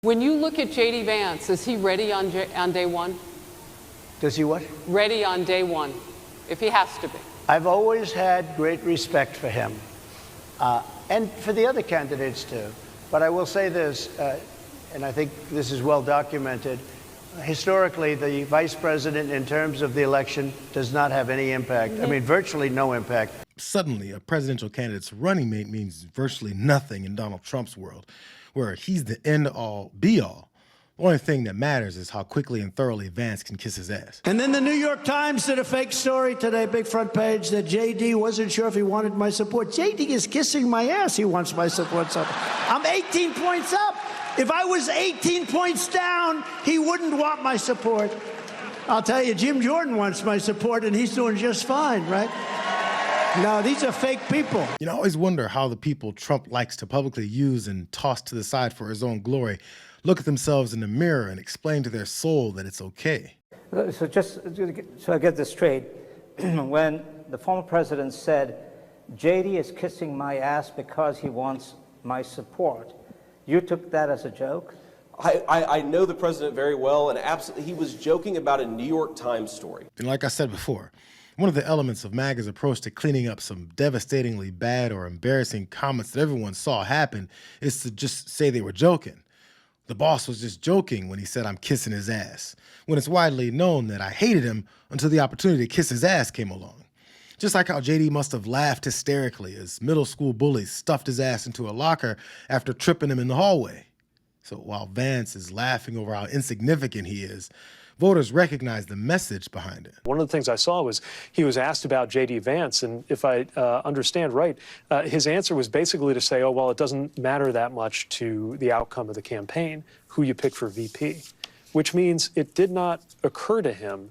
When you look at JD Vance, is he ready on day one? Does he what? Ready on day one, if he has to be. I've always had great respect for him, and for the other candidates too. But I will say this, and I think this is well documented. Historically, the vice president, in terms of the election, does not have any impact. I mean, virtually no impact. Suddenly, a presidential candidate's running mate means virtually nothing in Donald Trump's world, where he's the end-all, be-all. The only thing that matters is how quickly and thoroughly Vance can kiss his ass. And then the New York Times did a fake story today, big front page, that JD wasn't sure if he wanted my support. JD is kissing my ass. He wants my support. I'm 18 points up. If I was 18 points down, he wouldn't want my support. I'll tell you, Jim Jordan wants my support, and he's doing just fine, right? No, these are fake people. You know, I always wonder how the people Trump likes to publicly use and toss to the side for his own glory look at themselves in the mirror and explain to their soul that it's okay. So just so I get this straight, when the former president said, JD is kissing my ass because he wants my support, you took that as a joke? I know the president very well, and absolutely, he was joking about a New York Times story. And like I said before, one of the elements of MAGA's approach to cleaning up some devastatingly bad or embarrassing comments that everyone saw happen is to just say they were joking. The boss was just joking when he said I'm kissing his ass, when it's widely known that I hated him until the opportunity to kiss his ass came along. Just like how JD must have laughed hysterically as middle school bullies stuffed his ass into a locker after tripping him in the hallway. So while Vance is laughing over how insignificant he is, voters recognize the message behind it. One of the things I saw was he was asked about J.D. Vance, and if I understand right, his answer was basically to say, oh, well, it doesn't matter that much to the outcome of the campaign, who you pick for VP, which means it did not occur to him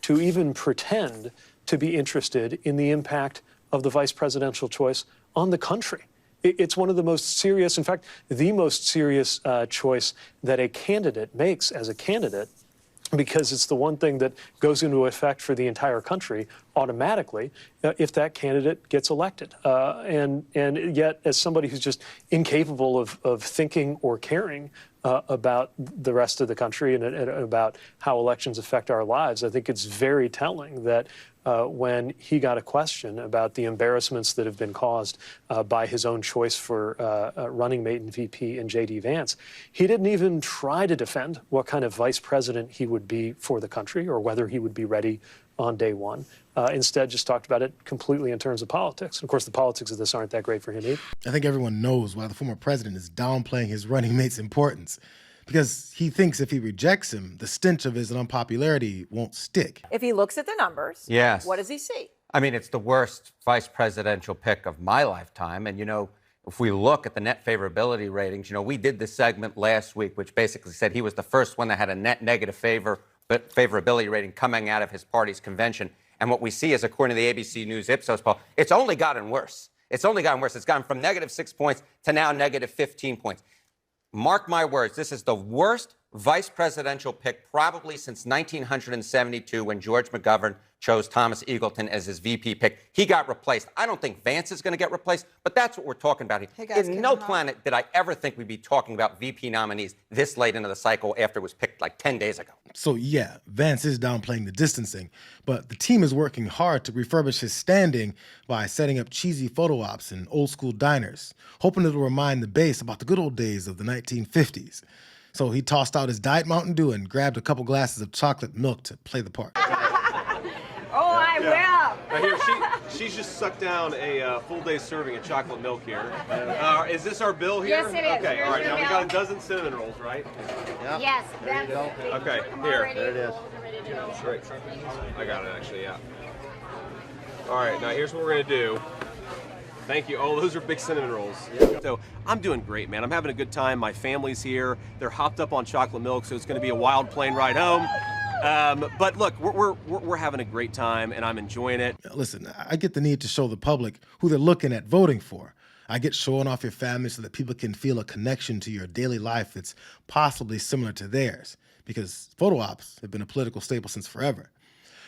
to even pretend to be interested in the impact of the vice presidential choice on the country. It's one of the most serious, in fact, the most serious choice that a candidate makes as a candidate, because it's the one thing that goes into effect for the entire country automatically if that candidate gets elected. And yet, as somebody who's just incapable of thinking or caring about the rest of the country and about how elections affect our lives, I think it's very telling that when he got a question about the embarrassments that have been caused by his own choice for running mate and VP in J.D. Vance, he didn't even try to defend what kind of vice president he would be for the country or whether he would be ready on day one. Instead, just talked about it completely in terms of politics. And of course, the politics of this aren't that great for him either. I think everyone knows why the former president is downplaying his running mate's importance, because he thinks if he rejects him, the stench of his unpopularity won't stick. If he looks at the numbers, yes, what does he see? I mean, it's the worst vice presidential pick of my lifetime. And, you know, if we look at the net favorability ratings, you know, we did this segment last week, which basically said he was the first one that had a net negative favorability rating coming out of his party's convention. And what we see is, according to the ABC News Ipsos poll, it's only gotten worse. It's only gotten worse. It's gone from -6 points to now -15 points. Mark my words, this is the worst vice presidential pick probably since 1972 when George McGovern chose Thomas Eagleton as his VP pick. He got replaced. I don't think Vance is going to get replaced, but that's what we're talking about here. Hey guys, in no planet did I ever think we'd be talking about VP nominees this late into the cycle after it was picked like 10 days ago. So yeah, Vance is downplaying the distancing, but the team is working hard to refurbish his standing by setting up cheesy photo ops in old school diners, hoping it'll remind the base about the good old days of the 1950s. So he tossed out his Diet Mountain Dew and grabbed a couple glasses of chocolate milk to play the part. Oh, I will. Here, she's just sucked down a full day serving of chocolate milk here. Is this our bill here? Yes, it is. Okay, Here's all right. your Now we bill. got a dozen cinnamon rolls, right? Yep. Yes, that's it. Okay, I'm here. ready. There it is. Great. I got it, actually, yeah. All right, now here's what we're going to do. Thank you. Oh, those are big cinnamon rolls. So I'm doing great, man. I'm having a good time. My family's here. They're hopped up on chocolate milk, so it's going to be a wild plane ride home. But look, we're having a great time, and I'm enjoying it. Listen, I get the need to show the public who they're looking at voting for. I get showing off your family so that people can feel a connection to your daily life that's possibly similar to theirs, because photo ops have been a political staple since forever.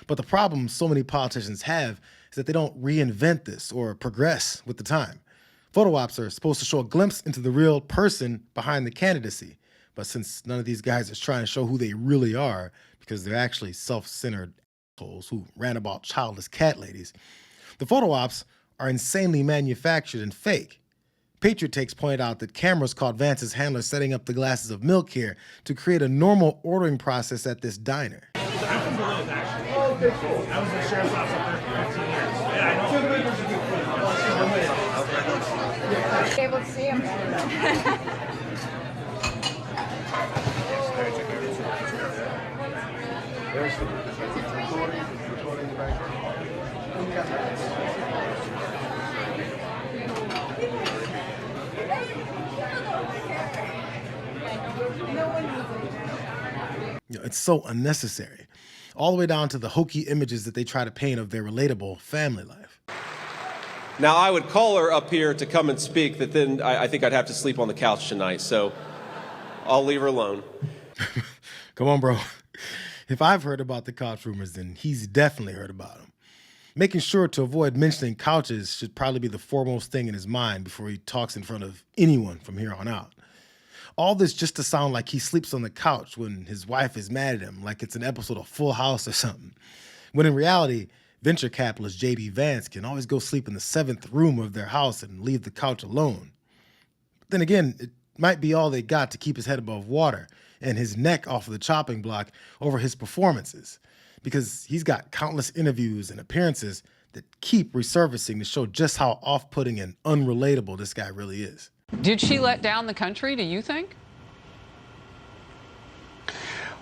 But the problem so many politicians have is that they don't reinvent this or progress with the time. Photo ops are supposed to show a glimpse into the real person behind the candidacy, But since none of these guys is trying to show who they really are, because they're actually self-centered assholes who ran about childless cat ladies, the photo ops are insanely manufactured and fake. Patriot Takes pointed out that cameras caught Vance's handler setting up the glasses of milk here to create a normal ordering process at this diner. Oh, okay, cool. I was in the sheriff's office up there for 15 years. Yeah, I know. Able to see him. It's so unnecessary. All the way down to the hokey images that they try to paint of their relatable family life. Now, I would call her up here to come and speak, but then I think I'd have to sleep on the couch tonight, so I'll leave her alone. Come on, bro. If I've heard about the couch rumors, then he's definitely heard about them. Making sure to avoid mentioning couches should probably be the foremost thing in his mind before he talks in front of anyone from here on out. All this just to sound like he sleeps on the couch when his wife is mad at him, like it's an episode of Full House or something. When in reality, venture capitalist JD Vance can always go sleep in the 7th room of their house and leave the couch alone. But then again, it might be all they got to keep his head above water and his neck off of the chopping block over his performances, because he's got countless interviews and appearances that keep resurfacing to show just how off-putting and unrelatable this guy really is. Did she let down the country, do you think?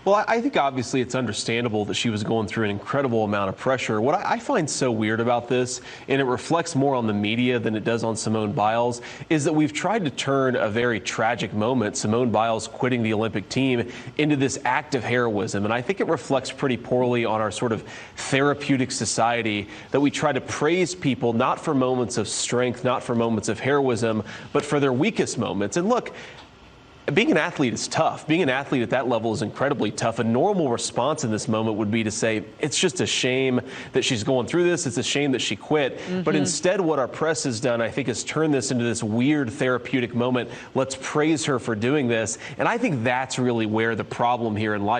Well, I think obviously it's understandable that she was going through an incredible amount of pressure. What I find so weird about this, and it reflects more on the media than it does on Simone Biles, is that we've tried to turn a very tragic moment, Simone Biles quitting the Olympic team, into this act of heroism. And I think it reflects pretty poorly on our sort of therapeutic society that we try to praise people not for moments of strength, not for moments of heroism, but for their weakest moments. And look, being an athlete is tough. Being an athlete at that level is incredibly tough. A normal response in this moment would be to say, it's just a shame that she's going through this. It's a shame that she quit. But instead, what our press has done, I think, is turn this into this weird therapeutic moment. Let's praise her for doing this. And I think that's really where the problem here in life